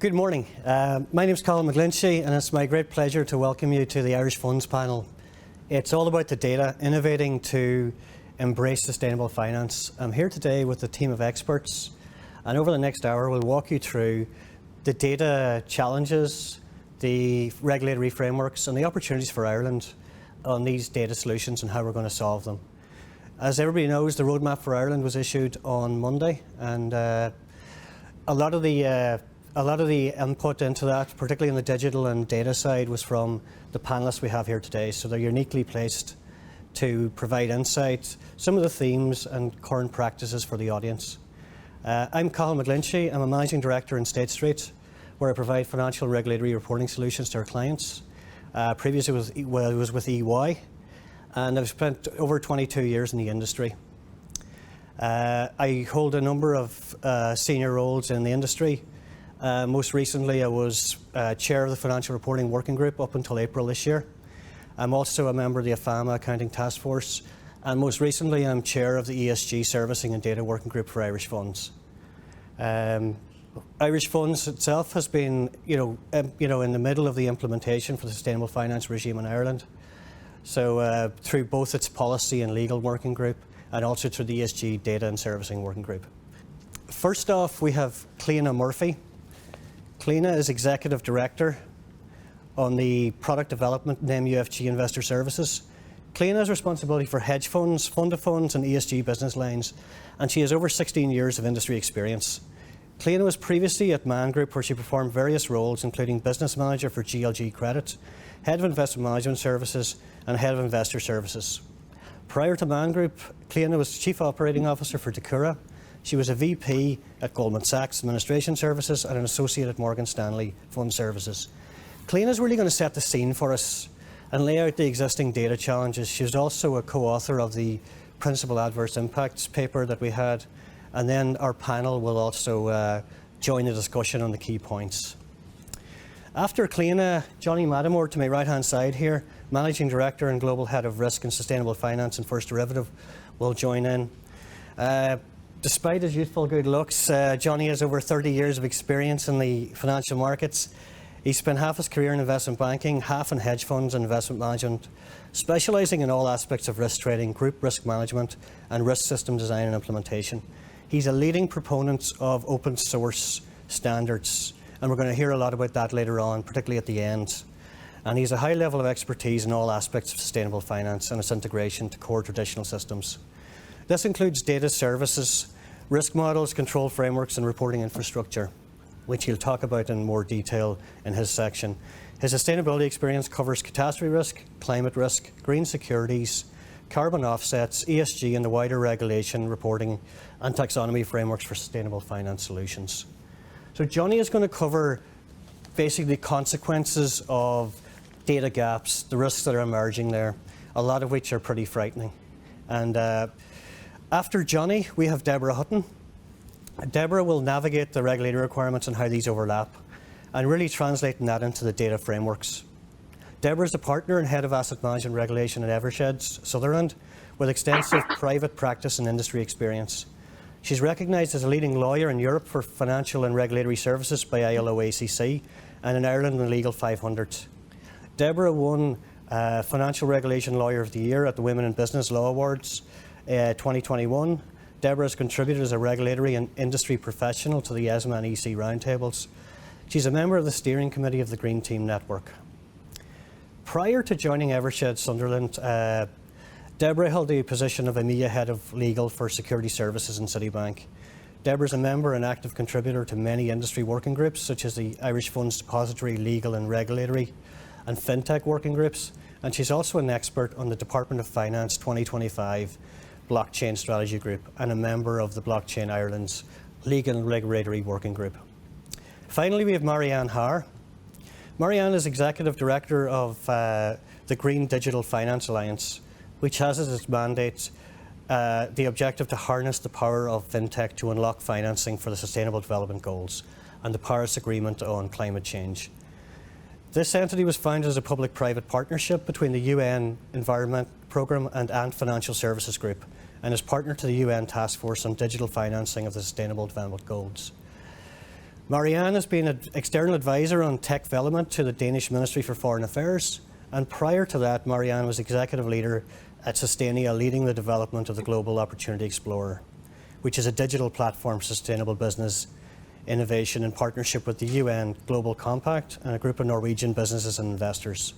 Good morning. My name is Mcglinchey, and it's my great pleasure to welcome you to the Irish Funds panel. It's all about the data, innovating to embrace sustainable finance. I'm here today with a team of experts, and over the next hour we'll walk you through the data challenges, the regulatory frameworks and the opportunities for Ireland on these data solutions and how we're going to solve them. As everybody knows, the roadmap for Ireland was issued on Monday, and a lot of the input into that, particularly on the digital and data side, was from the panellists we have here today. So they're uniquely placed to provide insight, some of the themes and current practices for the audience. I'm Colin Mcglinchey. I'm a Managing Director in State Street, where I provide financial and regulatory reporting solutions to our clients. Previously I was with EY, and I've spent over 22 years in the industry. I hold a number of senior roles in the industry. Most recently, I was chair of the Financial Reporting Working Group up until April this year. I'm also a member of the AFAMA Accounting Task Force, and most recently, I'm chair of the ESG Servicing and Data Working Group for Irish Funds. Irish Funds itself has been, in the middle of the implementation for the sustainable finance regime in Ireland. So through both its policy and legal working group, and also through the ESG Data and Servicing Working Group. First off, we have Cliona Murphy. Cliona is Executive Director on the Product Development in MUFG Investor Services. Cliona has responsibility for hedge funds, fund of funds and ESG business lines, and she has over 16 years of industry experience. Cliona was previously at Man Group, where she performed various roles, including Business Manager for GLG Credit, Head of Investment Management Services and Head of Investor Services. Prior to Man Group, Cliona was Chief Operating Officer for Decura. She was a VP at Goldman Sachs Administration Services and an Associate at Morgan Stanley Fund Services. Cliona is really going to set the scene for us and lay out the existing data challenges. She was also a co-author of the Principal Adverse Impacts paper that we had, and then our panel will also join the discussion on the key points. After Cliona, Johnny Matamore to my right-hand side here, Managing Director and Global Head of Risk and Sustainable Finance and First Derivative, will join in. Despite his youthful good looks, Johnny has over 30 years of experience in the financial markets. He spent half his career in investment banking, half in hedge funds and investment management, specialising in all aspects of risk trading, group risk management and risk system design and implementation. He's a leading proponent of open source standards, and we're going to hear a lot about that later on, particularly at the end. And he's a high level of expertise in all aspects of sustainable finance and its integration to core traditional systems. This includes data services, risk models, control frameworks and reporting infrastructure, which he'll talk about in more detail in his section. His sustainability experience covers catastrophe risk, climate risk, green securities, carbon offsets, ESG and the wider regulation, reporting and taxonomy frameworks for sustainable finance solutions. So Johnny is going to cover basically the consequences of data gaps, the risks that are emerging there, a lot of which are pretty frightening. And after Johnny, we have Deborah Hutton. Deborah will navigate the regulatory requirements and how these overlap, and really translating that into the data frameworks. Deborah is a partner and head of asset management regulation at Eversheds, Sutherland, with extensive private practice and industry experience. She's recognised as a leading lawyer in Europe for financial and regulatory services by ILO-ACC, and in Ireland in the Legal 500. Deborah won Financial Regulation Lawyer of the Year at the Women in Business Law Awards 2021. Deborah has contributed as a regulatory and industry professional to the ESMA and EC roundtables. She's a member of the steering committee of the Green Team Network. Prior to joining Eversheds Sunderland, Deborah held the position of EMEA Head of Legal for Security Services in Citibank. Deborah is a member and active contributor to many industry working groups, such as the Irish Funds Depository Legal and Regulatory and FinTech working groups, and she's also an expert on the Department of Finance 2025 Blockchain Strategy Group and a member of the Blockchain Ireland's Legal and Regulatory Working Group. Finally, we have Marianne Haar. Marianne is Executive Director of the Green Digital Finance Alliance, which has as its mandate the objective to harness the power of FinTech to unlock financing for the Sustainable Development Goals and the Paris Agreement on climate change. This entity was founded as a public-private partnership between the UN Environment Programme and Ant Financial Services Group, and is partner to the UN Task Force on Digital Financing of the Sustainable Development Goals. Marianne has been an external advisor on tech development to the Danish Ministry for Foreign Affairs, and prior to that, Marianne was executive leader at Sustainia, leading the development of the Global Opportunity Explorer, which is a digital platform for sustainable business innovation in partnership with the UN Global Compact and a group of Norwegian businesses and investors.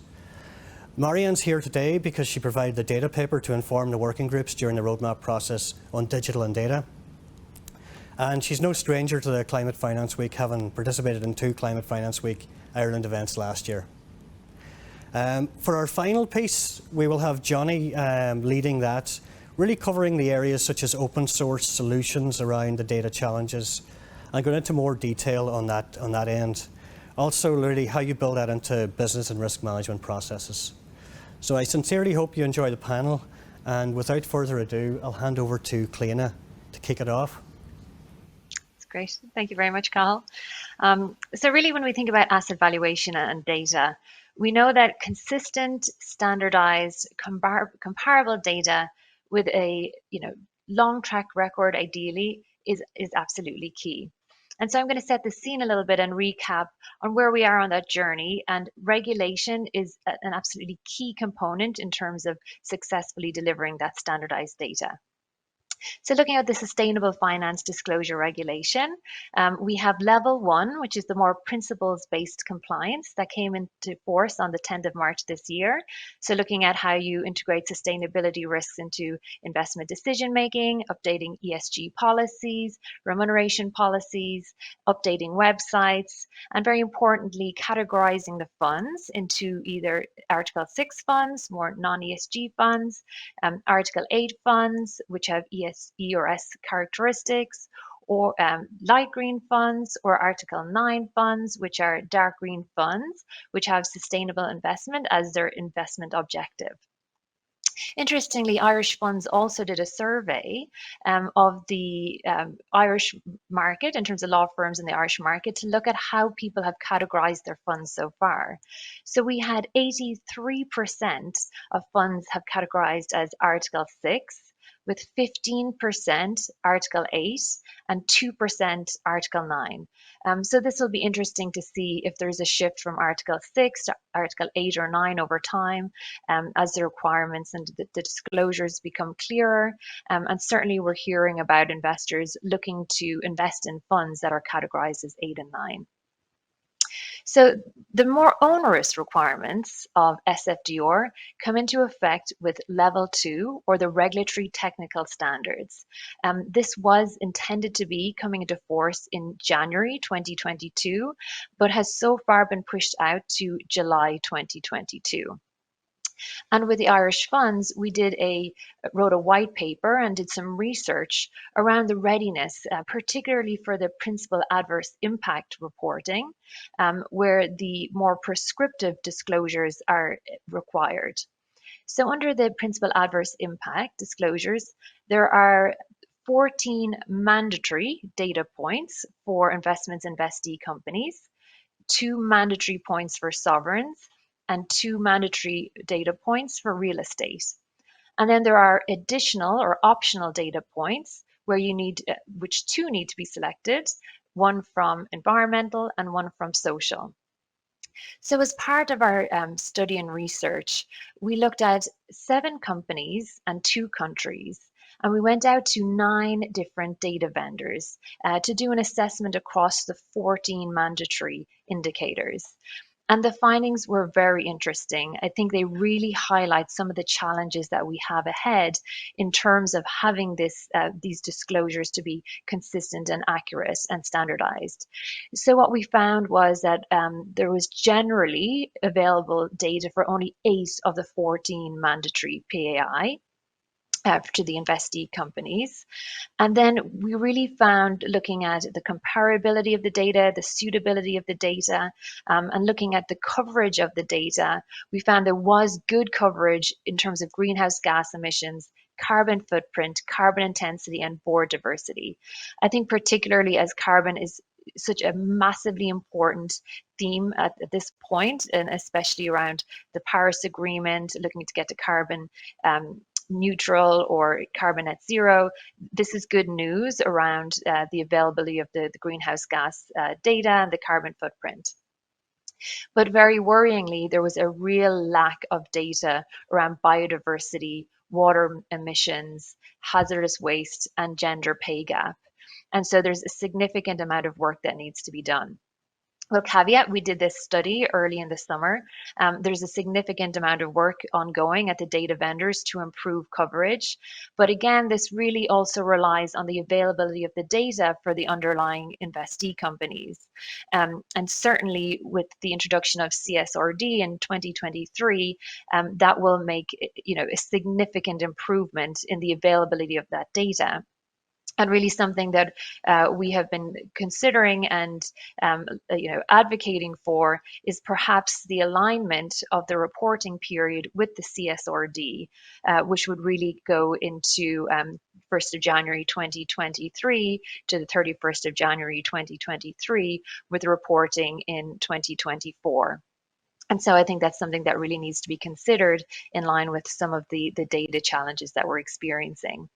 Marianne's here today because she provided the data paper to inform the working groups during the roadmap process on digital and data. And she's no stranger to the Climate Finance Week, having participated in 2 Climate Finance Week Ireland events last year. For our final piece, we will have Johnny leading that, really covering the areas such as open source solutions around the data challenges, and going into more detail on that end. Also, really how you build that into business and risk management processes. So I sincerely hope you enjoy the panel, and without further ado, I'll hand over to Cleena to kick it off. Great. Thank you very much, Cathal. So really, when we think about asset valuation and data, we know that consistent, standardized, comparable data with a long track record, ideally, is absolutely key. And so I'm going to set the scene a little bit and recap on where we are on that journey. And regulation is an absolutely key component in terms of successfully delivering that standardized data. So looking at the Sustainable Finance Disclosure Regulation, we have Level 1, which is the more principles-based compliance that came into force on the 10th of March this year. So looking at how you integrate sustainability risks into investment decision-making, updating ESG policies, remuneration policies, updating websites, and very importantly, categorizing the funds into either Article 6 funds, more non-ESG funds, Article 8 funds, which have E or S characteristics, or light green funds, or Article 9 funds, which are dark green funds, which have sustainable investment as their investment objective. Interestingly, Irish Funds also did a survey of the Irish market in terms of law firms in the Irish market to look at how people have categorized their funds so far. So we had 83% of funds have categorized as Article 6, with 15% Article 8 and 2% Article 9. So this will be interesting to see if there's a shift from Article 6 to Article 8 or 9 over time as the requirements and the disclosures become clearer. And certainly we're hearing about investors looking to invest in funds that are categorized as 8 and 9. So the more onerous requirements of SFDR come into effect with Level 2, or the Regulatory Technical Standards. This was intended to be coming into force in January 2022, but has so far been pushed out to July 2022. And with the Irish Funds, we wrote a white paper and did some research around the readiness, particularly for the principal adverse impact reporting, where the more prescriptive disclosures are required. So under the principal adverse impact disclosures, there are 14 mandatory data points for investments investee companies, 2 mandatory points for sovereigns, and 2 mandatory data points for real estate. And then there are additional or optional data points where which 2 need to be selected, one from environmental and one from social. So as part of our study and research, we looked at 7 companies and 2 countries, and we went out to 9 different data vendors to do an assessment across the 14 mandatory indicators. And the findings were very interesting. I think they really highlight some of the challenges that we have ahead in terms of having these disclosures to be consistent and accurate and standardized. So what we found was that there was generally available data for only 8 of the 14 mandatory PAI. To the investee companies. And then we really found, looking at the comparability of the data, the suitability of the data, and looking at the coverage of the data, we found there was good coverage in terms of greenhouse gas emissions, carbon footprint, carbon intensity, and board diversity. I think particularly as carbon is such a massively important theme at this point, and especially around the Paris Agreement, looking to get to carbon neutral or carbon net zero. This is good news around the availability of the greenhouse gas data and the carbon footprint. But very worryingly, there was a real lack of data around biodiversity, water emissions, hazardous waste, and gender pay gap. And so there's a significant amount of work that needs to be done. Well, caveat, we did this study early in the summer. There's a significant amount of work ongoing at the data vendors to improve coverage. But again, this really also relies on the availability of the data for the underlying investee companies. And certainly with the introduction of CSRD in 2023, that will make a significant improvement in the availability of that data. And really something that we have been considering and advocating for is perhaps the alignment of the reporting period with the CSRD, which would really go into 1st of January 2023 to the 31st of January 2023, with reporting in 2024. And so I think that's something that really needs to be considered in line with some of the data challenges that we're experiencing.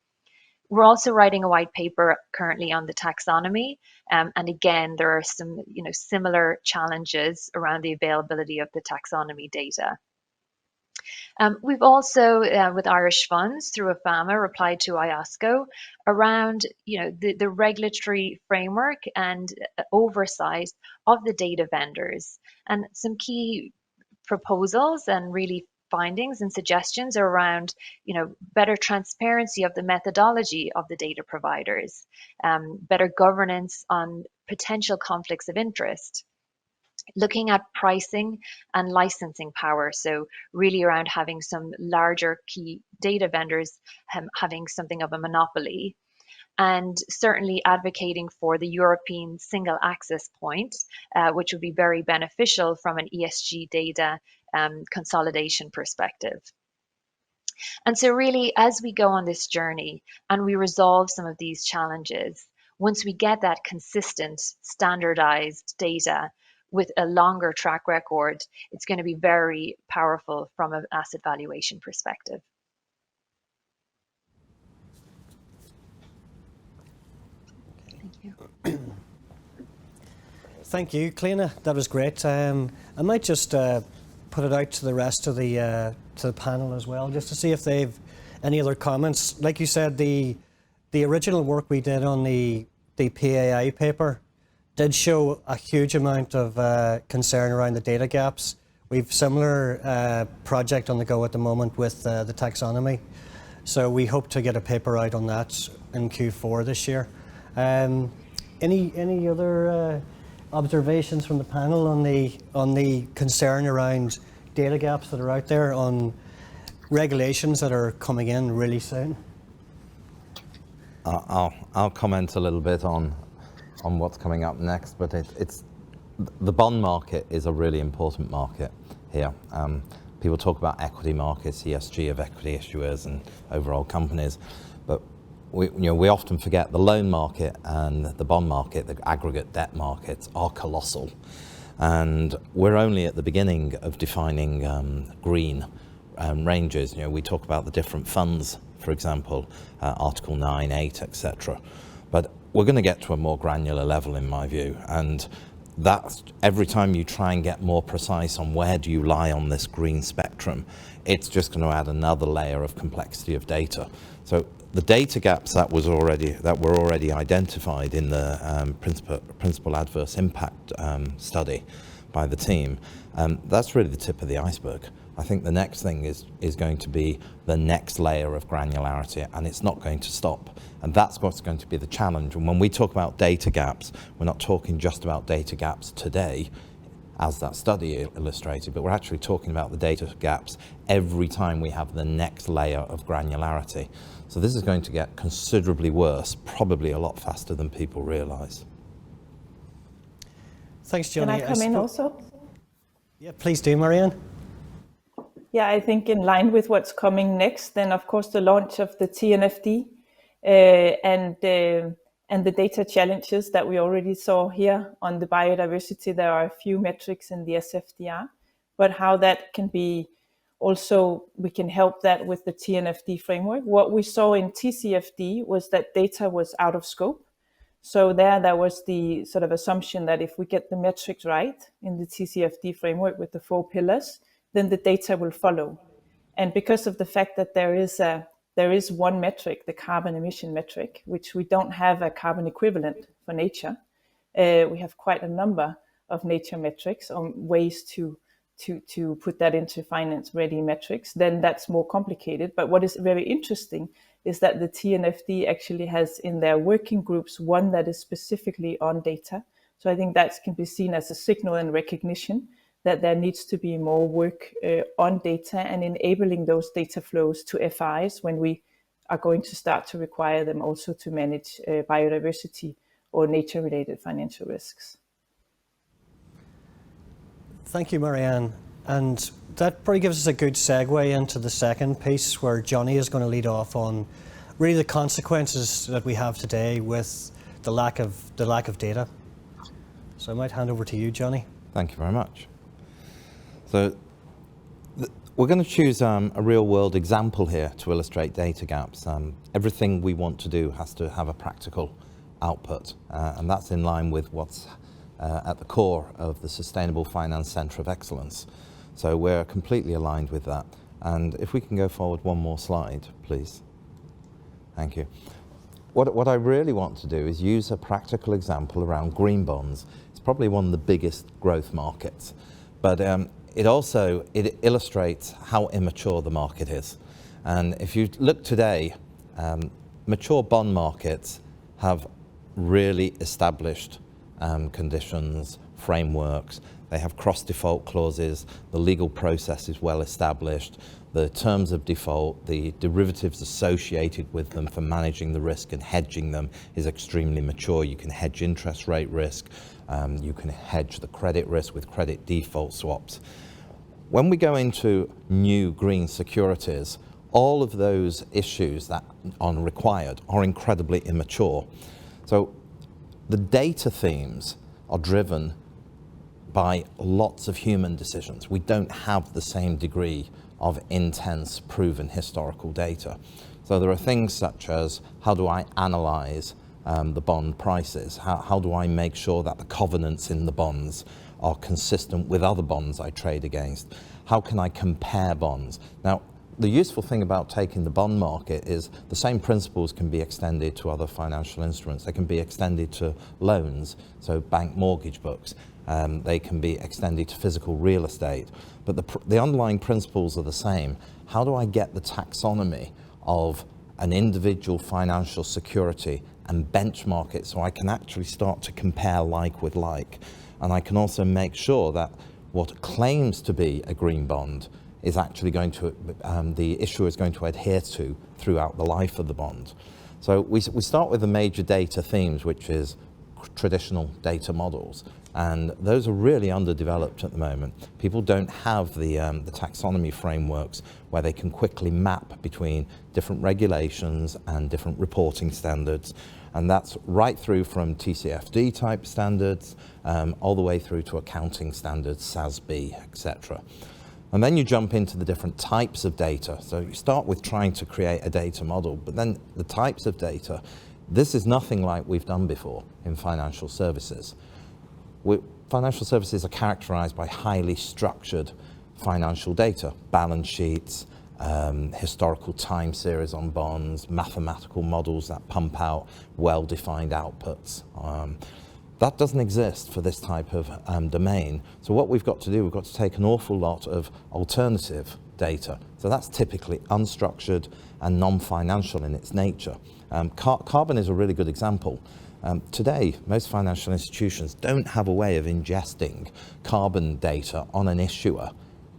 We're also writing a white paper currently on the taxonomy, and again, there are some similar challenges around the availability of the taxonomy data. We've also, with Irish funds through AFAMA, replied to IOSCO around the regulatory framework and oversight of the data vendors, and some key proposals and really findings and suggestions are around better transparency of the methodology of the data providers, better governance on potential conflicts of interest, looking at pricing and licensing power, so really around having some larger key data vendors having something of a monopoly, and certainly advocating for the European single access point, which would be very beneficial from an ESG data consolidation perspective. And so really, as we go on this journey and we resolve some of these challenges, once we get that consistent, standardized data with a longer track record, it's going to be very powerful from an asset valuation perspective. Thank you. Thank you, Cliona. That was great. I might just put it out to the rest of the panel as well, just to see if they've any other comments. Like you said, the original work we did on the PAI paper did show a huge amount of concern around the data gaps. We've similar project on the go at the moment with the taxonomy. So we hope to get a paper out on that in Q4 this year. Any other observations from the panel on the concern around data gaps that are out there, on regulations that are coming in really soon? I'll comment a little bit on what's coming up next, but it's the bond market is a really important market here. People talk about equity markets, ESG of equity issuers and overall companies, but we often forget the loan market and the bond market, the aggregate debt markets, are colossal. And we're only at the beginning of defining green ranges. We talk about the different funds, for example, Article 9, 8, etc. But we're going to get to a more granular level, in my view. And that's every time you try and get more precise on where do you lie on this green spectrum, it's just going to add another layer of complexity of data. So the data gaps that were already identified in the principal adverse impact study by the team, that's really the tip of the iceberg. I think the next thing is going to be the next layer of granularity, and it's not going to stop. And that's what's going to be the challenge. And when we talk about data gaps, we're not talking just about data gaps today, as that study illustrated, but we're actually talking about the data gaps every time we have the next layer of granularity. So this is going to get considerably worse, probably a lot faster than people realise. Thanks, Johnny. Can I come in also? Yeah, please do, Marianne. Yeah, I think in line with what's coming next, then of course the launch of the TNFD and the data challenges that we already saw here on the biodiversity. There are a few metrics in the SFDR, but how that can be Also, we can help that with the TNFD framework. What we saw in TCFD was that data was out of scope. So there was the sort of assumption that if we get the metrics right in the TCFD framework with the 4 pillars, then the data will follow. And because of the fact that there is one metric, the carbon emission metric, which we don't have a carbon equivalent for nature, we have quite a number of nature metrics on ways to put that into finance-ready metrics, then that's more complicated. But what is very interesting is that the TNFD actually has in their working groups one that is specifically on data. So I think that can be seen as a signal and recognition that there needs to be more work on data and enabling those data flows to FIs when we are going to start to require them also to manage biodiversity or nature-related financial risks. Thank you, Marianne. And that probably gives us a good segue into the second piece, where Johnny is going to lead off on really the consequences that we have today with the lack of data. So I might hand over to you, Johnny. Thank you very much. So we're going to choose a real-world example here to illustrate data gaps. Everything we want to do has to have a practical output, and that's in line with what's at the core of the Sustainable Finance Centre of Excellence. So we're completely aligned with that. And if we can go forward one more slide, please. Thank you. What I really want to do is use a practical example around green bonds. It's probably one of the biggest growth markets, but it illustrates how immature the market is. And if you look today, mature bond markets have really established conditions, frameworks. They have cross-default clauses. The legal process is well established. The terms of default, the derivatives associated with them for managing the risk and hedging them is extremely mature. You can hedge interest rate risk. You can hedge the credit risk with credit default swaps. When we go into new green securities, all of those issues that are required are incredibly immature. So the data themes are driven by lots of human decisions. We don't have the same degree of intense, proven historical data. So there are things such as, how do I analyze the bond prices? How do I make sure that the covenants in the bonds are consistent with other bonds I trade against? How can I compare bonds? Now, the useful thing about taking the bond market is the same principles can be extended to other financial instruments. They can be extended to loans, so bank mortgage books. They can be extended to physical real estate. But the underlying principles are the same. How do I get the taxonomy of an individual financial security and benchmark it so I can actually start to compare like with like? And I can also make sure that what claims to be a green bond is actually going to, the issuer is going to adhere to throughout the life of the bond. So we start with the major data themes, which is traditional data models. And those are really underdeveloped at the moment. People don't have the taxonomy frameworks where they can quickly map between different regulations and different reporting standards. And that's right through from TCFD type standards, all the way through to accounting standards, SASB, etc. And then you jump into the different types of data. So you start with trying to create a data model, but then the types of data, this is nothing like we've done before in financial services. Financial services are characterized by highly structured financial data, balance sheets, historical time series on bonds, mathematical models that pump out well-defined outputs. That doesn't exist for this type of domain. So what we've got to do, we've got to take an awful lot of alternative data. So that's typically unstructured and non-financial in its nature. Carbon is a really good example. Today, most financial institutions don't have a way of ingesting carbon data on an issuer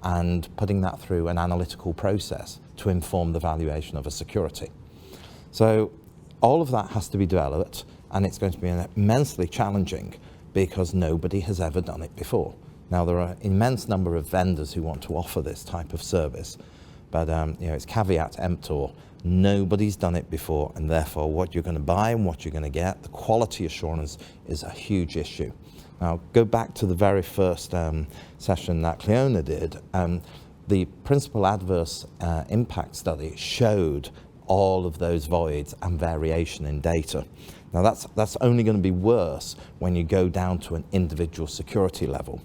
and putting that through an analytical process to inform the valuation of a security. So all of that has to be developed, and it's going to be immensely challenging because nobody has ever done it before. Now, there are an immense number of vendors who want to offer this type of service, but it's caveat emptor. Nobody's done it before, and therefore what you're going to buy and what you're going to get, the quality assurance is a huge issue. Now, go back to the very first session that Cleona did. the principal adverse impact study showed all of those voids and variation in data. Now that's only going to be worse when you go down to an individual security level.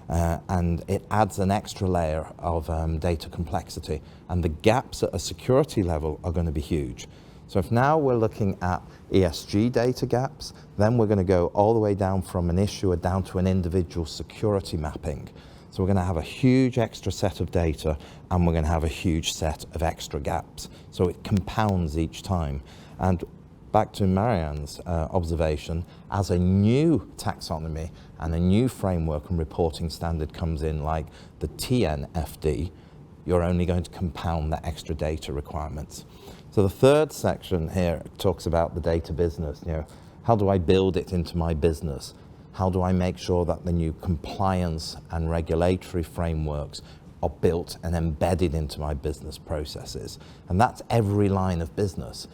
And it adds an extra layer of data complexity, and the gaps at a security level are going to be huge. So if now we're looking at ESG data gaps, then we're going to go all the way down from an issuer down to an individual security mapping. So we're going to have a huge extra set of data, and we're going to have a huge set of extra gaps. So it compounds each time. And back to Marianne's observation, as a new taxonomy and a new framework and reporting standard comes in, like the TNFD, you're only going to compound the extra data requirements. So the third section here talks about the data business. How do I build it into my business? How do I make sure that the new compliance and regulatory frameworks are built and embedded into my business processes? And that's every line of business.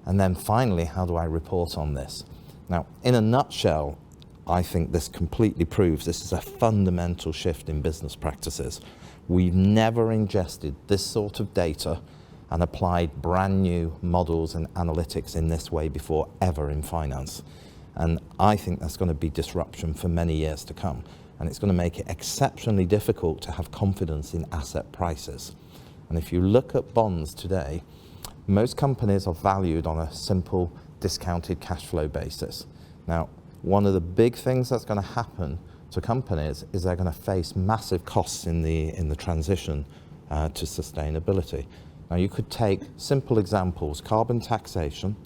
And then finally, how do I report on this? Now, in a nutshell, I think this completely proves this is a fundamental shift in business practices. We've never ingested this sort of data and applied brand new models and analytics in this way before ever in finance. And I think that's going to be disruption for many years to come. And it's going to make it exceptionally difficult to have confidence in asset prices. And if you look at bonds today, most companies are valued on a simple discounted cash flow basis. Now, one of the big things that's going to happen to companies is they're going to face massive costs in the transition to sustainability. Now, you could take simple examples: carbon taxation,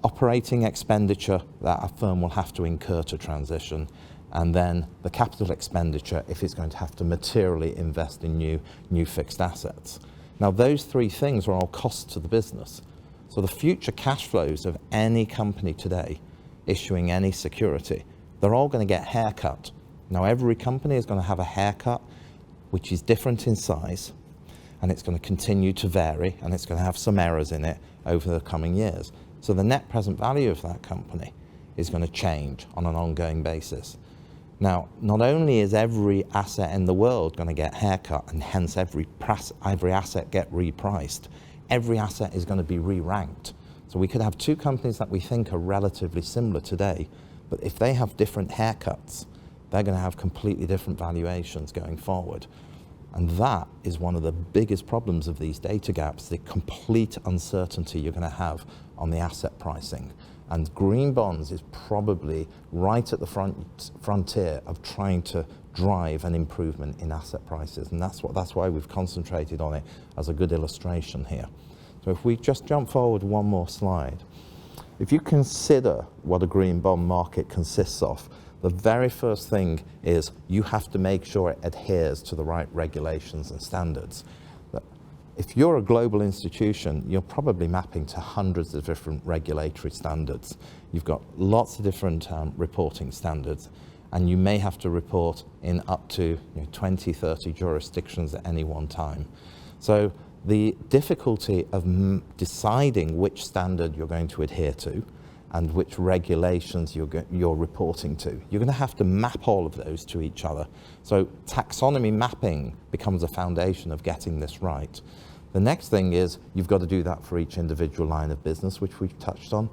operating expenditure that a firm will have to incur to transition, and then the capital expenditure if it's going to have to materially invest in new fixed assets. Now, those three things are all costs to the business. So the future cash flows of any company today issuing any security, they're all going to get haircut. Now, every company is going to have a haircut which is different in size, and it's going to continue to vary, and it's going to have some errors in it over the coming years. So the net present value of that company is going to change on an ongoing basis. Now, not only is every asset in the world going to get haircut, and hence every asset get repriced, every asset is going to be re-ranked. So we could have two companies that we think are relatively similar today, but if they have different haircuts, they're going to have completely different valuations going forward. And that is one of the biggest problems of these data gaps, the complete uncertainty you're going to have on the asset pricing. And green bonds is probably right at the frontier of trying to drive an improvement in asset prices. And that's why we've concentrated on it as a good illustration here. So if we just jump forward one more slide, if you consider what a green bond market consists of, the very first thing is you have to make sure it adheres to the right regulations and standards. If you're a global institution, you're probably mapping to hundreds of different regulatory standards. You've got lots of different reporting standards, and you may have to report in up to 20, 30 jurisdictions at any one time. So the difficulty of deciding which standard you're going to adhere to and which regulations you're reporting to, you're going to have to map all of those to each other. So taxonomy mapping becomes a foundation of getting this right. The next thing is you've got to do that for each individual line of business, which we've touched on.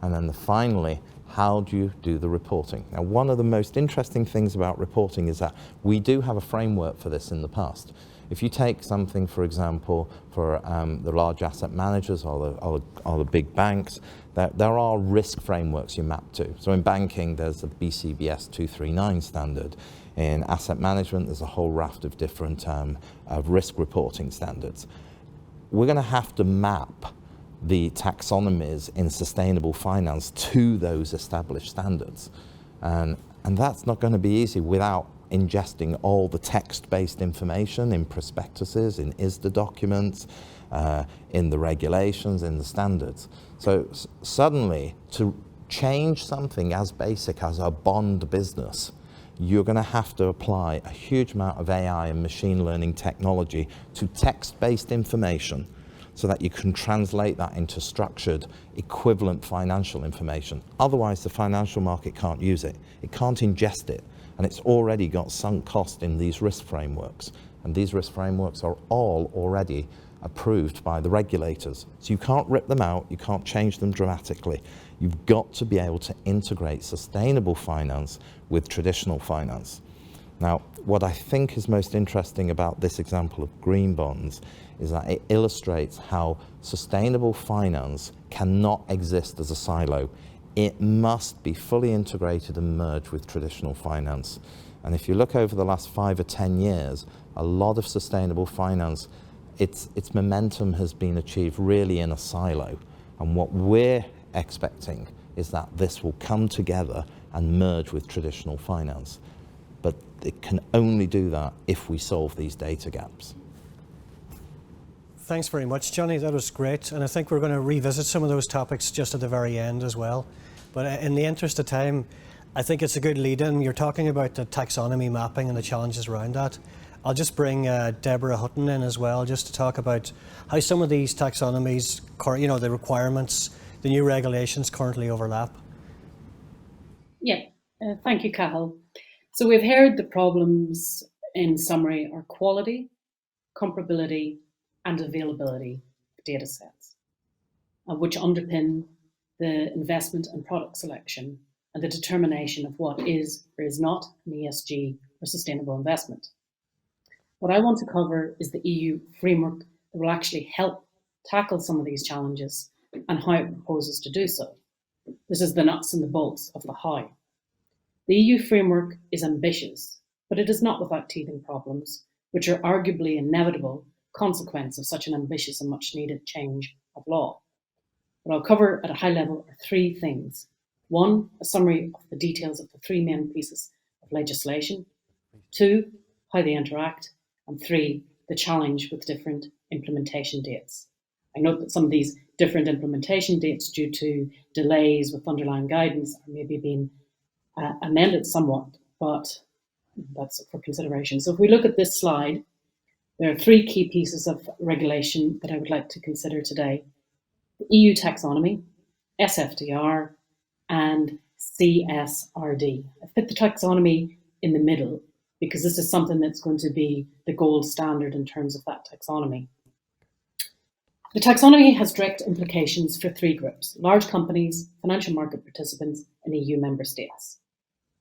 And then finally, how do you do the reporting? Now, one of the most interesting things about reporting is that we do have a framework for this in the past. If you take something, for example, for the large asset managers or the big banks, there are risk frameworks you map to. So in banking, there's the BCBS 239 standard. In asset management, there's a whole raft of different risk reporting standards. We're going to have to map the taxonomies in sustainable finance to those established standards. And that's not going to be easy without ingesting all the text-based information in prospectuses, in ISDA documents, in the regulations, in the standards. So suddenly, to change something as basic as a bond business, you're going to have to apply a huge amount of AI and machine learning technology to text-based information so that you can translate that into structured, equivalent financial information. Otherwise, the financial market can't use it. It can't ingest it. and it's already got sunk cost in these risk frameworks. And these risk frameworks are all already approved by the regulators. So you can't rip them out, you can't change them dramatically. You've got to be able to integrate sustainable finance with traditional finance. Now, what I think is most interesting about this example of green bonds is that it illustrates how sustainable finance cannot exist as a silo. It must be fully integrated and merged with traditional finance. And if you look over the last 5 or 10 years, a lot of sustainable finance, its momentum has been achieved really in a silo. And what we're expecting is that this will come together and merge with traditional finance. But it can only do that if we solve these data gaps. Thanks very much, Johnny. That was great. And I think we're going to revisit some of those topics just at the very end as well. But in the interest of time, I think it's a good lead-in. You're talking about the taxonomy mapping and the challenges around that. I'll just bring Deborah Hutton in as well, just to talk about how some of these taxonomies, the requirements, the new regulations currently overlap. Yeah, thank you, Cathal. So we've heard the problems in summary are quality, comparability, and availability of data sets, which underpin the investment and product selection and the determination of what is or is not an ESG or sustainable investment. What I want to cover is the EU framework that will actually help tackle some of these challenges and how it proposes to do so. This is the nuts and the bolts of the how. The EU framework is ambitious, but it is not without teething problems, which are arguably inevitable consequence of such an ambitious and much needed change of law. What I'll cover at a high level are 3 things. 1, a summary of the details of the 3 main pieces of legislation. 2, how they interact. And 3, the challenge with different implementation dates. I note that some of these different implementation dates, due to delays with underlying guidance, are maybe being amended somewhat, but that's for consideration. So if we look at this slide, there are 3 key pieces of regulation that I would like to consider today: the EU taxonomy, SFDR, and CSRD. I've put the taxonomy in the middle because this is something that's going to be the gold standard in terms of that taxonomy. The taxonomy has direct implications for 3 groups: large companies, financial market participants, and EU member states.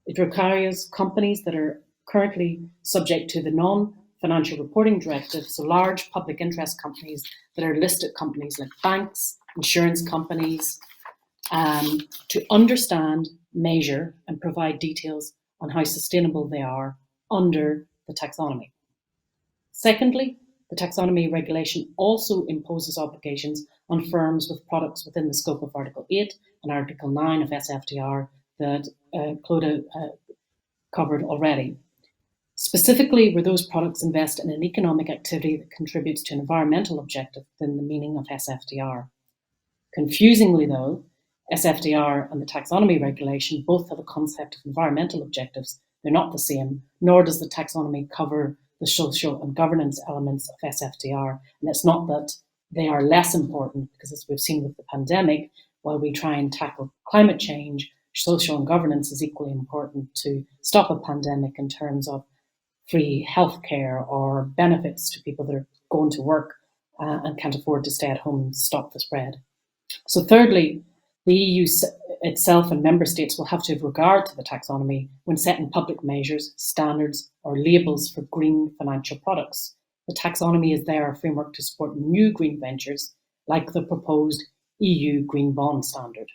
It requires companies that are currently subject to the non-financial reporting directive, so large public interest companies that are listed companies like banks, insurance companies, to understand, measure, and provide details on how sustainable they are under the taxonomy. Secondly, the taxonomy regulation also imposes obligations on firms with products within the scope of Article 8 and Article 9 of SFDR that Clodagh covered already. Specifically, where those products invest in an economic activity that contributes to an environmental objective within the meaning of SFDR. Confusingly though, SFDR and the taxonomy regulation both have a concept of environmental objectives. They're not the same, nor does the taxonomy cover the social and governance elements of SFDR. And it's not that they are less important, because as we've seen with the pandemic, while we try and tackle climate change, social and governance is equally important to stop a pandemic in terms of free healthcare or benefits to people that are going to work and can't afford to stay at home and stop the spread. So thirdly, the EU itself and member states will have to have regard to the taxonomy when setting public measures, standards, or labels for green financial products. The taxonomy is there a framework to support new green ventures, like the proposed EU Green Bond Standard.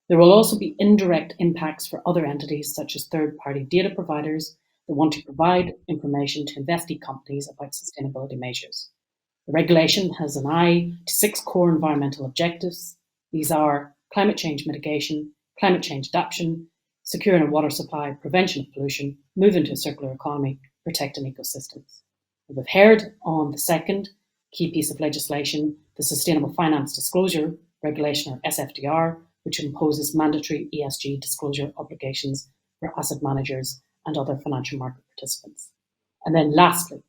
There will also be indirect impacts for other entities, such as third-party data providers that want to provide information to investee companies about sustainability measures. The regulation has an eye to 6 core environmental objectives. These are climate change mitigation, climate change adaptation, securing a water supply, prevention of pollution, moving to a circular economy, protecting ecosystems. We've heard on the second key piece of legislation, the Sustainable Finance Disclosure Regulation, or SFDR, which imposes mandatory ESG disclosure obligations for asset managers and other financial market participants. And then lastly,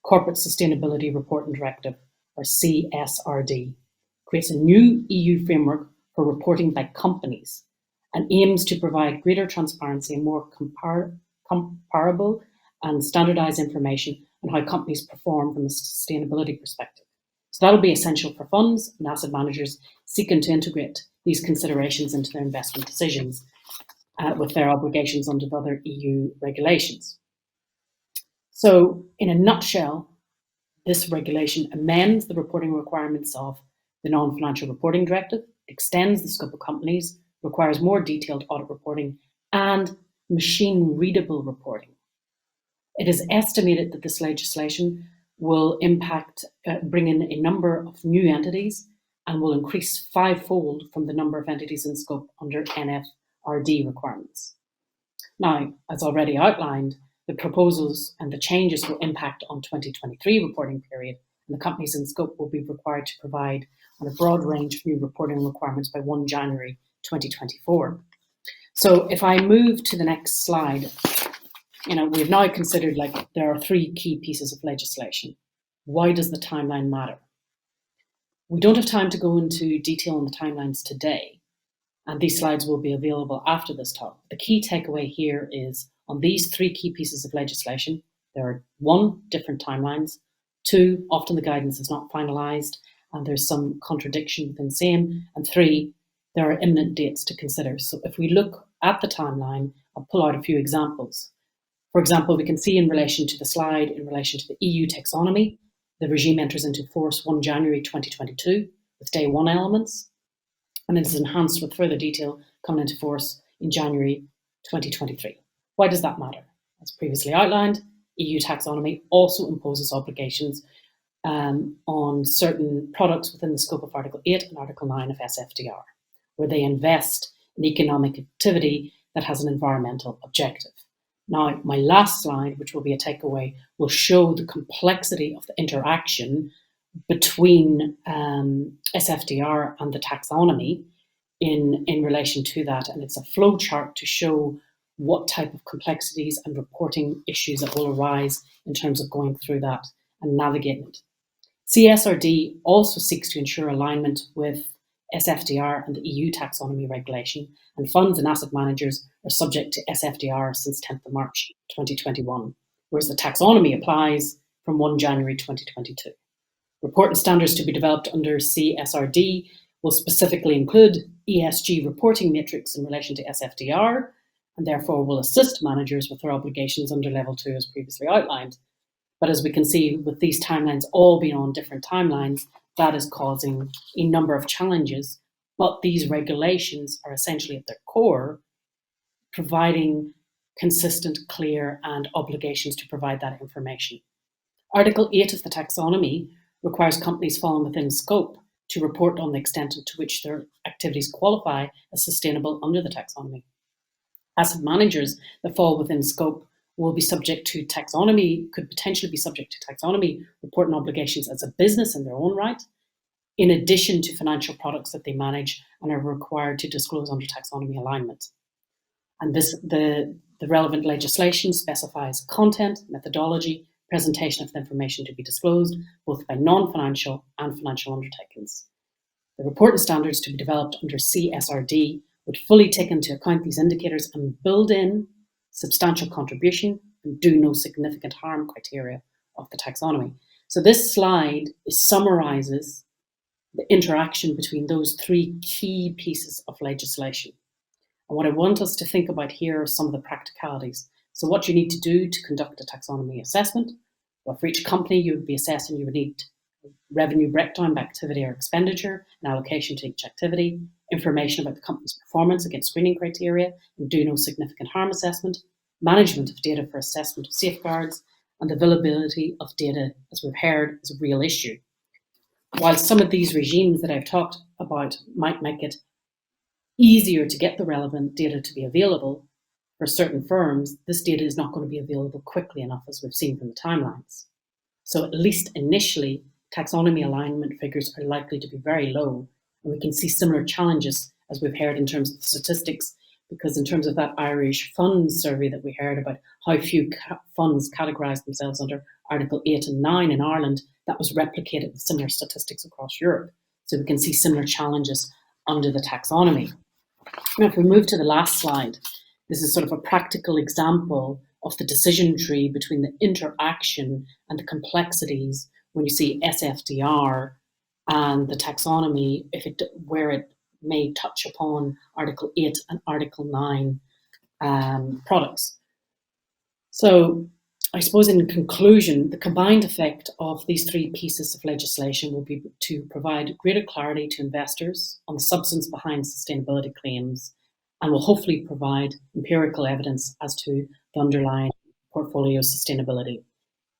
Corporate Sustainability Reporting Directive, or CSRD, creates a new EU framework for reporting by companies and aims to provide greater transparency and more comparable and standardized information on how companies perform from a sustainability perspective. So that'll be essential for funds and asset managers seeking to integrate these considerations into their investment decisions with their obligations under the other EU regulations. So in a nutshell, this regulation amends the reporting requirements of the Non-Financial Reporting Directive, extends the scope of companies, requires more detailed audit reporting, and machine-readable reporting. It is estimated that this legislation will bring in a number of new entities and will increase fivefold from the number of entities in scope under NFRD requirements. Now, as already outlined, the proposals and the changes will impact on 2023 reporting period, and the companies in scope will be required to provide on a broad range of new reporting requirements by 1 January 2024. So if I move to the next slide, we've now considered there are three key pieces of legislation. Why does the timeline matter? We don't have time to go into detail on the timelines today, and these slides will be available after this talk. The key takeaway here is on these three key pieces of legislation, there are 1, different timelines, 2, often the guidance is not finalised and there's some contradiction within the same, and 3, there are imminent dates to consider. So if we look at the timeline, I'll pull out a few examples. For example, we can see in relation to the slide, in relation to the EU taxonomy, the regime enters into force 1 January 2022 with day 1 elements, and it is enhanced with further detail coming into force in January 2023. Why does that matter? As previously outlined, EU taxonomy also imposes obligations on certain products within the scope of Article 8 and Article 9 of SFDR, where they invest in economic activity that has an environmental objective. Now, my last slide, which will be a takeaway, will show the complexity of the interaction between SFDR and the taxonomy in relation to that. And it's a flow chart to show what type of complexities and reporting issues that will arise in terms of going through that and navigating it. CSRD also seeks to ensure alignment with SFDR and the EU taxonomy regulation, and funds and asset managers are subject to SFDR since 10th of March 2021, whereas the taxonomy applies from 1 January 2022. Reporting standards to be developed under CSRD will specifically include ESG reporting metrics in relation to SFDR, and therefore will assist managers with their obligations under Level 2 as previously outlined. But as we can see, with these timelines all being on different timelines, that is causing a number of challenges. But these regulations are essentially at their core providing consistent, clear, and obligations to provide that information. Article 8 of the taxonomy requires companies falling within scope to report on the extent to which their activities qualify as sustainable under the taxonomy. Asset managers that fall within scope will be subject to taxonomy, could potentially be subject to taxonomy reporting obligations as a business in their own right, in addition to financial products that they manage and are required to disclose under taxonomy alignment. And the relevant legislation specifies content, methodology, presentation of the information to be disclosed, both by non-financial and financial undertakings. The reporting standards to be developed under CSRD would fully take into account these indicators and build in substantial contribution and do no significant harm criteria of the taxonomy. So this slide summarizes the interaction between those three key pieces of legislation. And what I want us to think about here are some of the practicalities. So what you need to do to conduct a taxonomy assessment. Well, for each company you would be assessing, you would need revenue breakdown by activity or expenditure, an allocation to each activity, information about the company's performance against screening criteria, and do no significant harm assessment, management of data for assessment of safeguards, and availability of data, as we've heard, is a real issue. While some of these regimes that I've talked about might make it easier to get the relevant data to be available, for certain firms, this data is not going to be available quickly enough, as we've seen from the timelines. So at least initially, taxonomy alignment figures are likely to be very low, and we can see similar challenges as we've heard in terms of the statistics, because in terms of that Irish funds survey that we heard about how few funds categorise themselves under Article 8 and 9 in Ireland, that was replicated with similar statistics across Europe. So we can see similar challenges under the taxonomy. Now, if we move to the last slide, this is sort of a practical example of the decision tree between the interaction and the complexities when you see SFDR and the taxonomy, where it may touch upon Article 8 and Article 9 products. So I suppose in conclusion, the combined effect of these three pieces of legislation will be to provide greater clarity to investors on the substance behind sustainability claims, and will hopefully provide empirical evidence as to the underlying portfolio sustainability.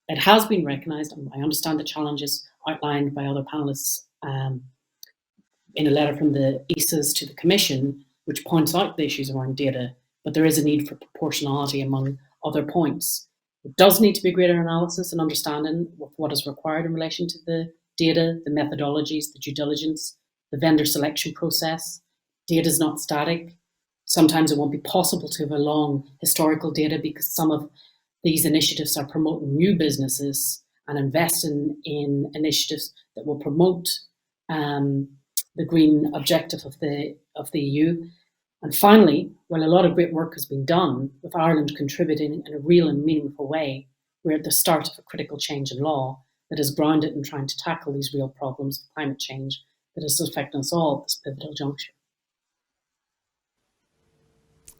It has been recognised, and I understand the challenges outlined by other panellists in a letter from the ESAs to the Commission, which points out the issues around data, but there is a need for proportionality among other points. It does need to be greater analysis and understanding of what is required in relation to the data, the methodologies, the due diligence, the vendor selection process. Data is not static. Sometimes it won't be possible to have a long historical data because some of these initiatives are promoting new businesses and investing in initiatives that will promote the green objective of the EU. And finally, while a lot of great work has been done, with Ireland contributing in a real and meaningful way, we're at the start of a critical change in law that is grounded in trying to tackle these real problems of climate change that is affecting us all at this pivotal juncture.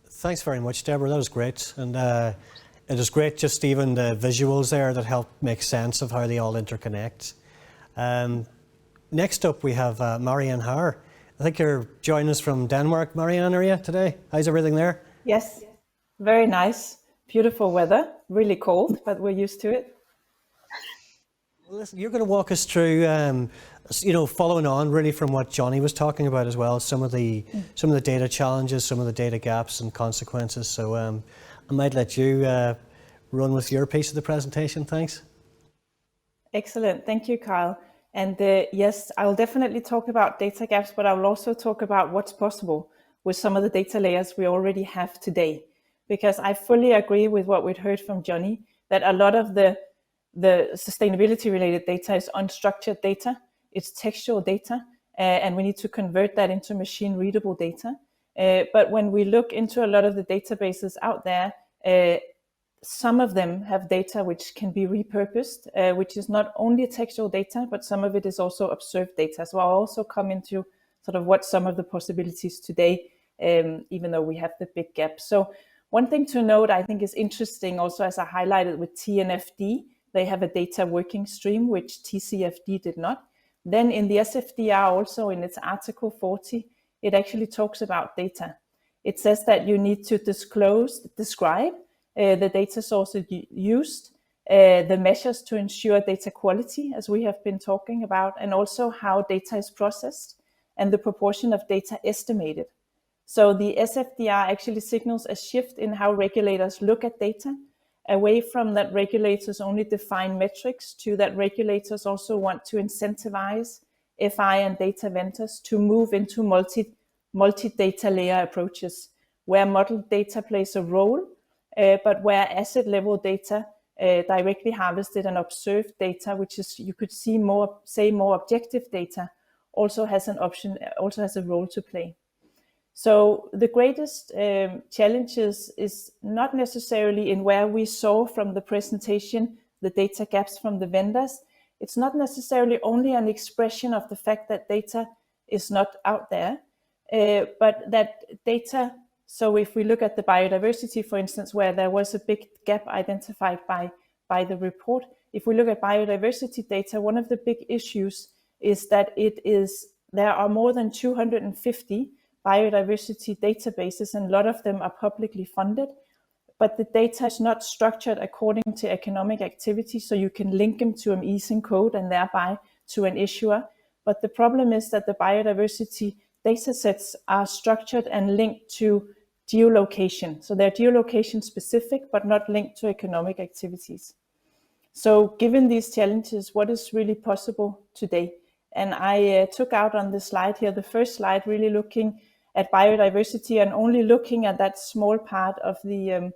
Thanks very much, Deborah. That was great. And it was great just even the visuals there that help make sense of how they all interconnect. Next up, we have Marianne Haar. I think you're joining us from Denmark, Marianne, are you, today? How's everything there? Yes, very nice. Beautiful weather, really cold, but we're used to it. Well, listen, you're going to walk us through, following on really from what Johnny was talking about as well, some of the data challenges, some of the data gaps and consequences. So I might let you run with your piece of the presentation. Thanks. Excellent. Thank you, Carl. And yes, I'll definitely talk about data gaps, but I will also talk about what's possible with some of the data layers we already have today. Because I fully agree with what we'd heard from Johnny, that a lot of the sustainability related data is unstructured data, it's textual data, and we need to convert that into machine readable data. But when we look into a lot of the databases out there, some of them have data which can be repurposed, which is not only textual data, but some of it is also observed data. So I'll also come into sort of what some of the possibilities today, even though we have the big gap. So one thing to note, I think is interesting also, as I highlighted with TNFD, they have a data working stream, which TCFD did not. Then in the SFDR also in its Article 40, it actually talks about data. It says that you need to describe the data sources used, the measures to ensure data quality, as we have been talking about, and also how data is processed and the proportion of data estimated. So the SFDR actually signals a shift in how regulators look at data, away from that regulators only define metrics to that regulators also want to incentivize FI and data vendors to move into multi-data layer approaches, where model data plays a role, but where asset level data, directly harvested and observed data, which is, you could see more objective data, also has an option, also has a role to play. So the greatest challenges is not necessarily in where we saw from the presentation the data gaps from the vendors. It's not necessarily only an expression of the fact that data is not out there, but that data. So if we look at the biodiversity, for instance, where there was a big gap identified by the report, if we look at biodiversity data, one of the big issues is that there are more than 250 biodiversity databases, and a lot of them are publicly funded, but the data is not structured according to economic activity, so you can link them to an ESIN code and thereby to an issuer. But the problem is that the biodiversity data sets are structured and linked to geolocation. So they're geolocation specific, but not linked to economic activities. So given these challenges, what is really possible today? And I took out on the slide here, the first slide, really looking at biodiversity and only looking at that small part of the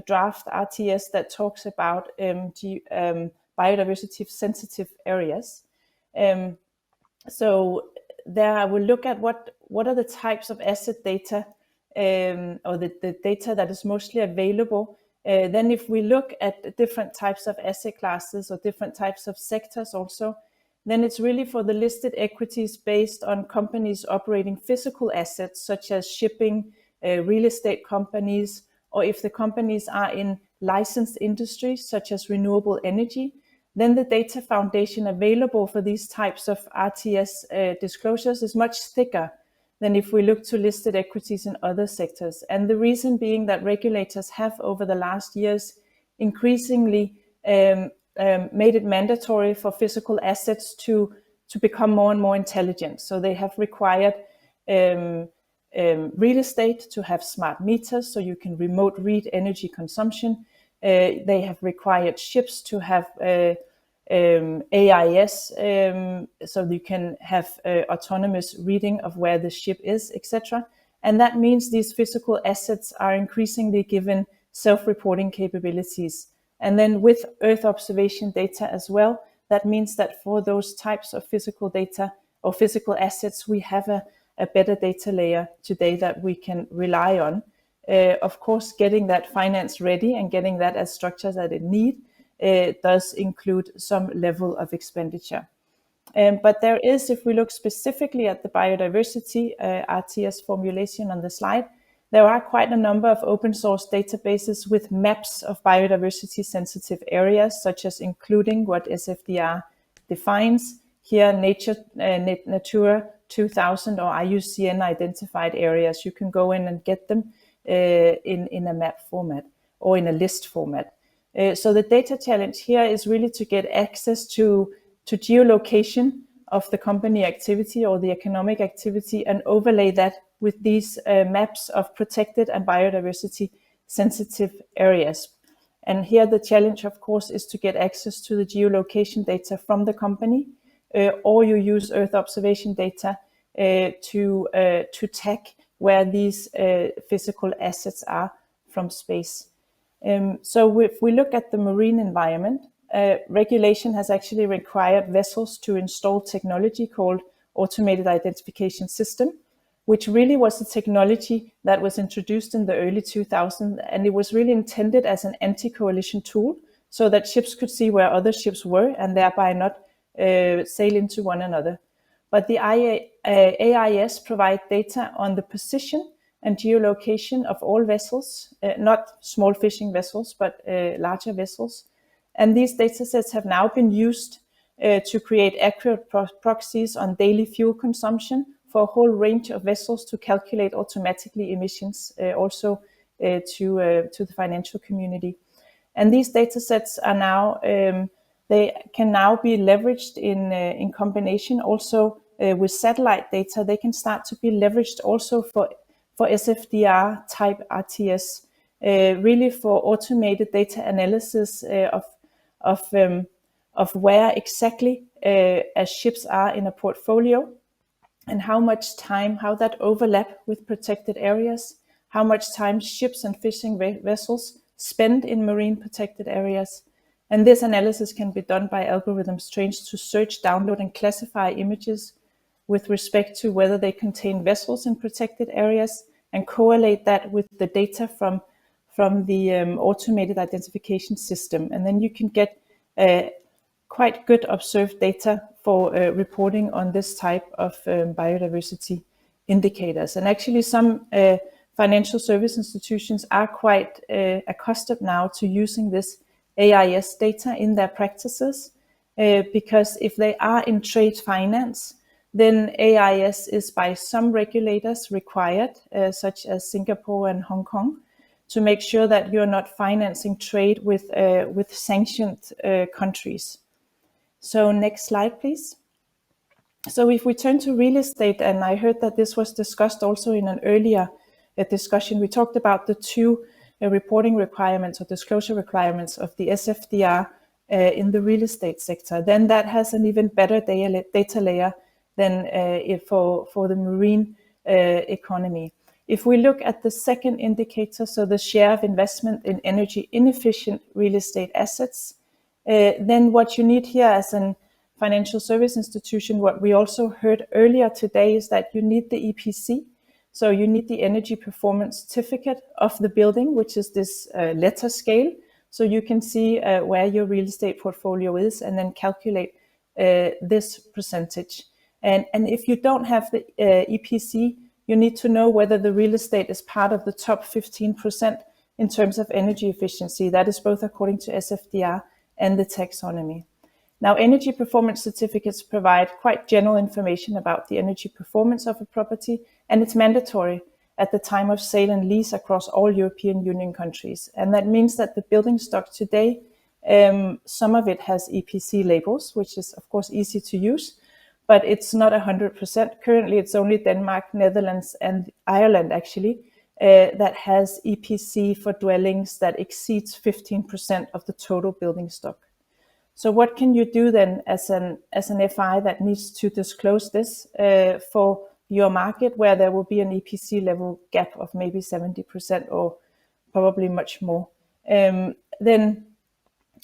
draft RTS that talks about biodiversity sensitive areas. So there I will look at what are the types of asset data or the data that is mostly available Then if we look at different types of asset classes or different types of sectors also, then it's really for the listed equities based on companies operating physical assets such as shipping, real estate companies, or if the companies are in licensed industries such as renewable energy, then the data foundation available for these types of RTS disclosures is much thicker than if we look to listed equities in other sectors. And the reason being that regulators have over the last years increasingly made it mandatory for physical assets to become more and more intelligent. So they have required real estate to have smart meters so you can remote read energy consumption. They have required ships to have AIS, so you can have autonomous reading of where the ship is, etc. And that means these physical assets are increasingly given self-reporting capabilities. And then with Earth observation data as well, that means that for those types of physical data or physical assets, we have a better data layer today that we can rely on. Of course, getting that finance ready and getting that as structured as it needs does include some level of expenditure. But there is, if we look specifically at the biodiversity RTS formulation on the slide, there are quite a number of open source databases with maps of biodiversity sensitive areas, such as including what SFDR defines. Here, Natura 2000 or IUCN identified areas. You can go in and get them in a map format or in a list format. So the data challenge here is really to get access to geolocation of the company activity or the economic activity and overlay that with these maps of protected and biodiversity sensitive areas. And here the challenge, of course, is to get access to the geolocation data from the company, or you use Earth observation data to tag where these physical assets are from space. So if we look at the marine environment, regulation has actually required vessels to install technology called automated identification system, which really was a technology that was introduced in the early 2000s, and it was really intended as an anti-coalition tool so that ships could see where other ships were and thereby not sail into one another. But the AIS provide data on the position and geolocation of all vessels, not small fishing vessels, but larger vessels. And these data sets have now been used to create accurate proxies on daily fuel consumption for a whole range of vessels to calculate automatically emissions, also to the financial community. And these data sets are now, they can now be leveraged in combination also with satellite data. They can start to be leveraged also for SFDR type RTS, really for automated data analysis of where exactly as ships are in a portfolio and how much time, how that overlap with protected areas, how much time ships and fishing vessels spend in marine protected areas. And this analysis can be done by algorithms trained to search, download, and classify images with respect to whether they contain vessels in protected areas and correlate that with the data from the automated identification system. And then you can get quite good observed data for reporting on this type of biodiversity indicators. And actually some financial service institutions are quite accustomed now to using this AIS data in their practices, because if they are in trade finance, then AIS is by some regulators required, such as Singapore and Hong Kong, to make sure that you're not financing trade with sanctioned countries. So next slide, please. So if we turn to real estate, and I heard that this was discussed also in an earlier discussion, we talked about the two reporting requirements or disclosure requirements of the SFDR in the real estate sector. Then that has an even better data layer than for the marine economy. If we look at the second indicator, so the share of investment in energy inefficient real estate assets, then what you need here as a financial service institution, what we also heard earlier today, is that you need the EPC So you need the energy performance certificate of the building, which is this letter scale. So you can see where your real estate portfolio is and then calculate this percentage. And if you don't have the EPC, you need to know whether the real estate is part of the top 15% in terms of energy efficiency. That is both according to SFDR and the taxonomy. Now, energy performance certificates provide quite general information about the energy performance of a property, and it's mandatory at the time of sale and lease across all European Union countries. And that means that the building stock today, some of it has EPC labels, which is of course easy to use, but it's not 100%. Currently, it's only Denmark, Netherlands, and Ireland actually that has EPC for dwellings that exceeds 15% of the total building stock. So what can you do then as an FI that needs to disclose this for your market where there will be an EPC level gap of maybe 70% or probably much more? Then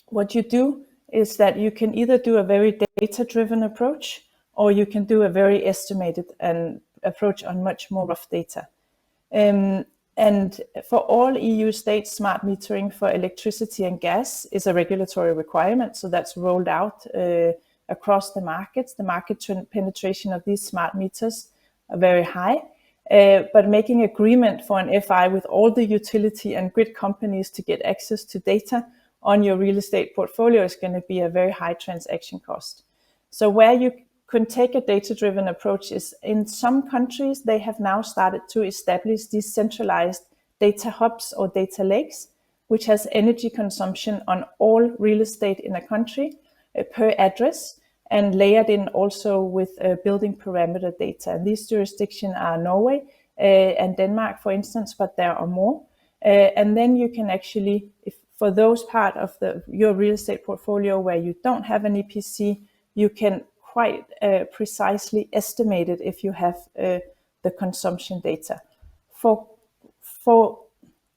what you do is that you can either do a very data-driven approach or you can do a very estimated approach on much more rough data. And for all EU states, smart metering for electricity and gas is a regulatory requirement. So that's rolled out across the markets. The market penetration of these smart meters are very high. But making agreement for an FI with all the utility and grid companies to get access to data on your real estate portfolio is going to be a very high transaction cost. So where you can take a data-driven approach is in some countries, they have now started to establish these centralized data hubs or data lakes, which has energy consumption on all real estate in a country per address and layered in also with building parameter data. And these jurisdictions are Norway and Denmark, for instance, but there are more. And then you can actually, if for those part of your real estate portfolio where you don't have an EPC, you can quite precisely estimated if you have the consumption data. For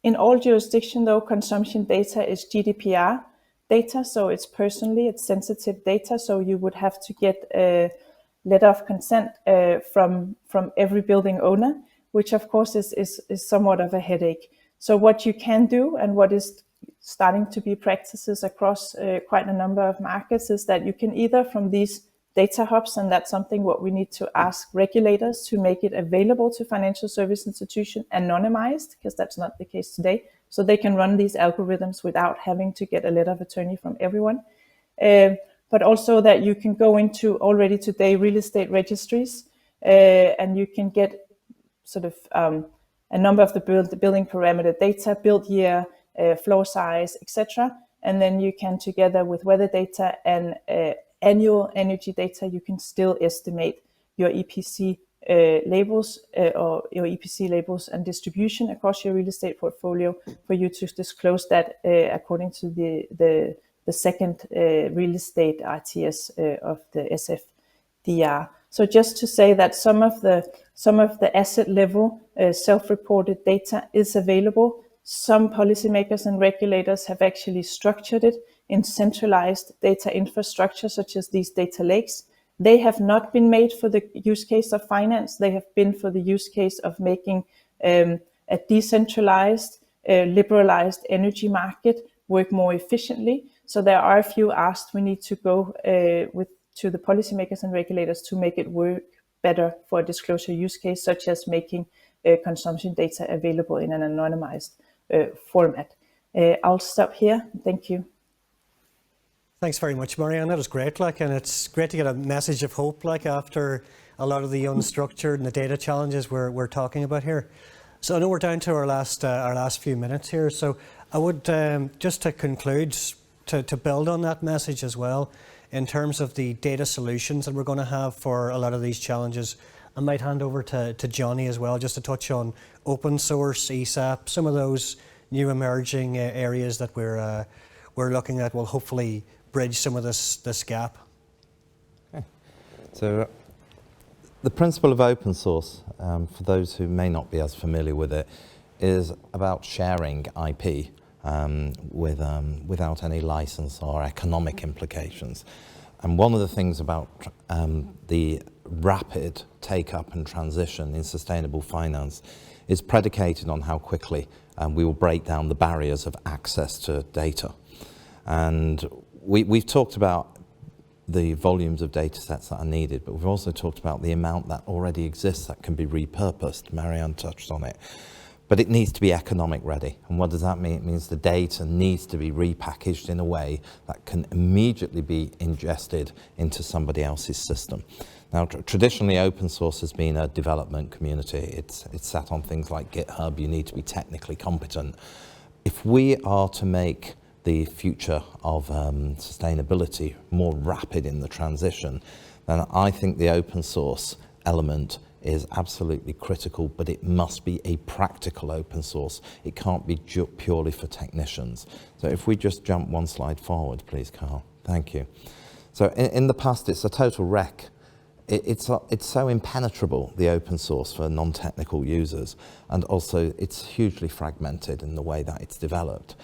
in all jurisdictions, though, consumption data is GDPR data, so it's sensitive data. So you would have to get a letter of consent from every building owner, which of course is somewhat of a headache. So what you can do, and what is starting to be practices across quite a number of markets, is that you can either from these data hubs, and that's something what we need to ask regulators to make it available to financial service institutions anonymized, because that's not the case today. So they can run these algorithms without having to get a letter of attorney from everyone. But also that you can go into already today real estate registries and you can get sort of a number of the building parameter data, build year, floor size, etc. And then you can, together with weather data and annual energy data, you can still estimate your EPC labels or your EPC labels and distribution across your real estate portfolio for you to disclose that according to the second real estate RTS of the SFDR. So just to say that some of the asset level self-reported data is available. Some policymakers and regulators have actually structured it in centralized data infrastructure, such as these data lakes. They have not been made for the use case of finance. They have been for the use case of making a decentralized, liberalized energy market work more efficiently. So there are a few asks we need to go to the policymakers and regulators to make it work better for a disclosure use case, such as making consumption data available in an anonymized format. I'll stop here. Thank you. Thanks very much, Marianne. That was great. And it's great to get a message of hope, after a lot of the unstructured and the data challenges we're talking about here. So I know we're down to our last few minutes here. So I would just to conclude, to build on that message as well, in terms of the data solutions that we're going to have for a lot of these challenges, I might hand over to Johnny as well, just to touch on open source, ESAP, some of those new emerging areas that we're looking at will hopefully bridge some of this gap. Okay. So the principle of open source, for those who may not be as familiar with it, is about sharing IP without any license or economic implications. And one of the things about the rapid take-up and transition in sustainable finance is predicated on how quickly we will break down the barriers of access to data. And we've talked about the volumes of data sets that are needed, but we've also talked about the amount that already exists that can be repurposed. Marianne touched on it. But it needs to be economic ready. And what does that mean? It means the data needs to be repackaged in a way that can immediately be ingested into somebody else's system. Now, traditionally, open source has been a development community. It's sat on things like GitHub. You need to be technically competent. If we are to make the future of sustainability more rapid in the transition, then I think the open source element is absolutely critical, but it must be a practical open source. It can't be purely for technicians. So if we just jump one slide forward, please, Carl. Thank you. So in the past, it's a total wreck. It's so impenetrable, the open source, for non-technical users, and also it's hugely fragmented in the way that it's developed.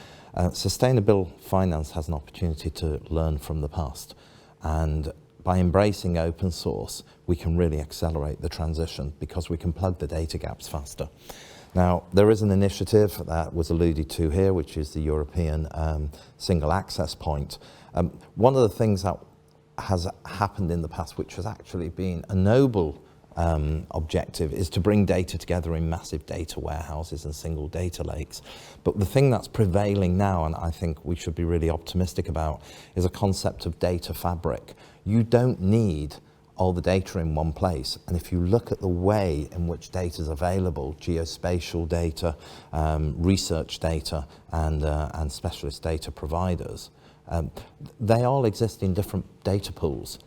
Sustainable finance has an opportunity to learn from the past, and by embracing open source, we can really accelerate the transition because we can plug the data gaps faster. Now, there is an initiative that was alluded to here, which is the European Single Access Point. One of the things that has happened in the past, which has actually been a noble objective, is to bring data together in massive data warehouses and single data lakes. But the thing that's prevailing now, and I think we should be really optimistic about, is a concept of data fabric. You don't need all the data in one place. And if you look at the way in which data is available, geospatial data, research data, and specialist data providers, they all exist in different data pools.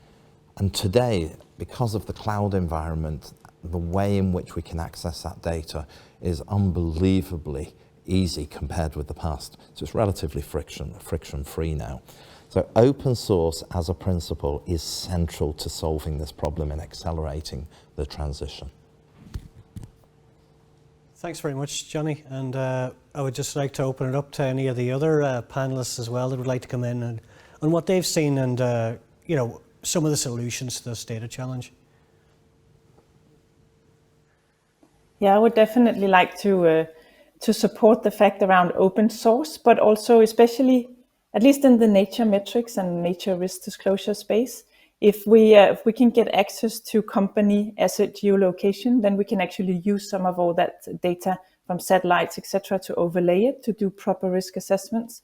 And today, because of the cloud environment, the way in which we can access that data is unbelievably easy compared with the past. So it's relatively friction-free now. So open source as a principle is central to solving this problem and accelerating the transition. Thanks very much, Johnny. And I would just like to open it up to any of the other panelists as well that would like to come in and on what they've seen and you know, some of the solutions to this data challenge. Yeah, I would definitely like to support the fact around open source, but also especially, at least in the nature metrics and nature risk disclosure space, if we can get access to company asset geolocation, then we can actually use some of all that data from satellites, etc., to overlay it to do proper risk assessments.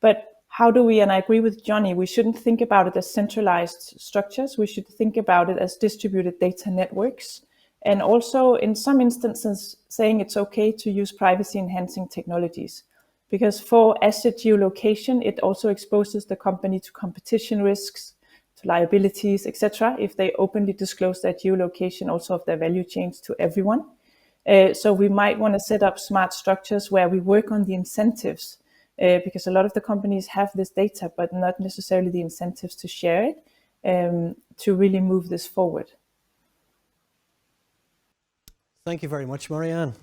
But how do we, and I agree with Johnny, we shouldn't think about it as centralized structures. We should think about it as distributed data networks. And also, in some instances, saying it's okay to use privacy-enhancing technologies. Because for asset geolocation, it also exposes the company to competition risks, to liabilities, etc., if they openly disclose their geolocation also of their value chains to everyone. So we might want to set up smart structures where we work on the incentives, because a lot of the companies have this data, but not necessarily the incentives to share it, to really move this forward. Thank you very much, Marianne.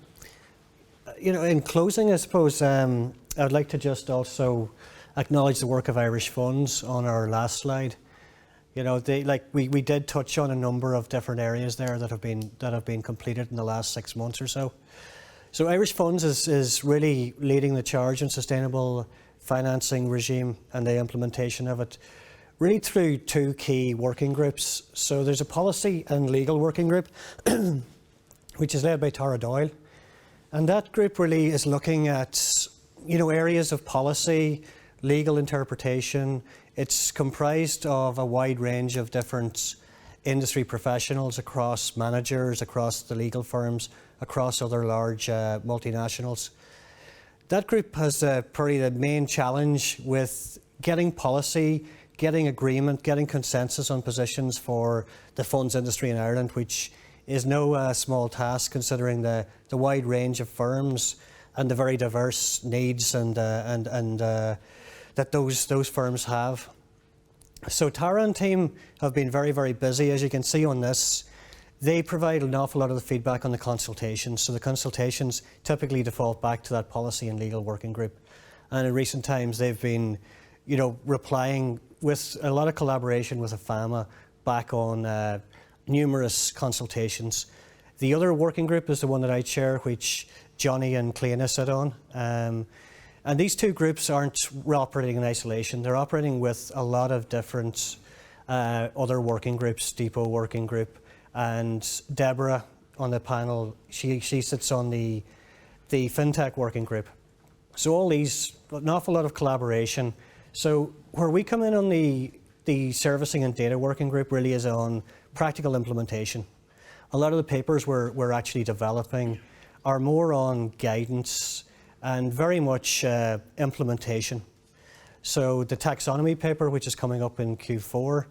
You know, in closing, I suppose I'd like to just also acknowledge the work of Irish funds on our last slide. You know, we did touch on a number of different areas there that have been completed in the last 6 months or so. So Irish Funds is really leading the charge in sustainable financing regime and the implementation of it, really through 2 key working groups. So there's a policy and legal working group, which is led by Tara Doyle. And that group really is looking at, you know, areas of policy, legal interpretation. It's comprised of a wide range of different industry professionals across managers, across the legal firms, across other large multinationals. That group has probably the main challenge with getting policy, getting agreement, getting consensus on positions for the funds industry in Ireland, which is no small task considering the wide range of firms and the very diverse needs and that those firms have. So Tara and team have been very, very busy. As you can see on this, they provide an awful lot of the feedback on the consultations. So the consultations typically default back to that policy and legal working group. And in recent times, they've been, you know, replying with a lot of collaboration with AFAMA back on numerous consultations. The other working group is the one that I chair, which Johnny and Cleana sit on. And these two groups aren't operating in isolation. They're operating with a lot of different other working groups, Depot Working Group, and Deborah on the panel, she sits on the FinTech Working Group. So all these, an awful lot of collaboration. So where we come in on the Servicing and Data Working Group really is on practical implementation. A lot of the papers we're actually developing are more on guidance and very much implementation. So the taxonomy paper, which is coming up in Q4,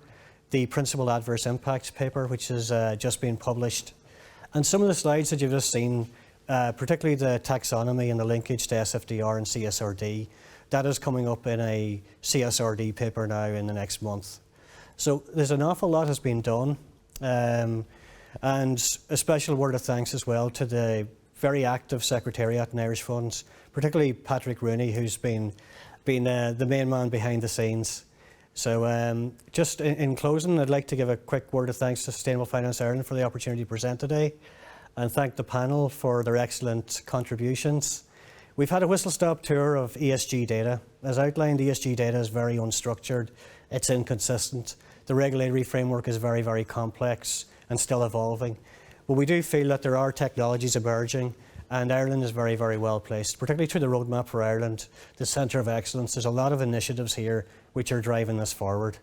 the principal adverse impacts paper, which has just been published, and some of the slides that you've just seen, particularly the taxonomy and the linkage to SFDR and CSRD, that is coming up in a CSRD paper now in the next month. So there's an awful lot has been done, and a special word of thanks as well to the very active Secretariat and Irish Funds, particularly Patrick Rooney, who's been the main man behind the scenes. So just in closing, I'd like to give a quick word of thanks to Sustainable Finance Ireland for the opportunity to present today, and thank the panel for their excellent contributions. We've had a whistle-stop tour of ESG data. As outlined, ESG data is very unstructured, it's inconsistent. The regulatory framework is very, very complex and still evolving. But we do feel that there are technologies emerging, and Ireland is very, very well placed, particularly through the Roadmap for Ireland, the Centre of Excellence. There's a lot of initiatives here which are driving this forward.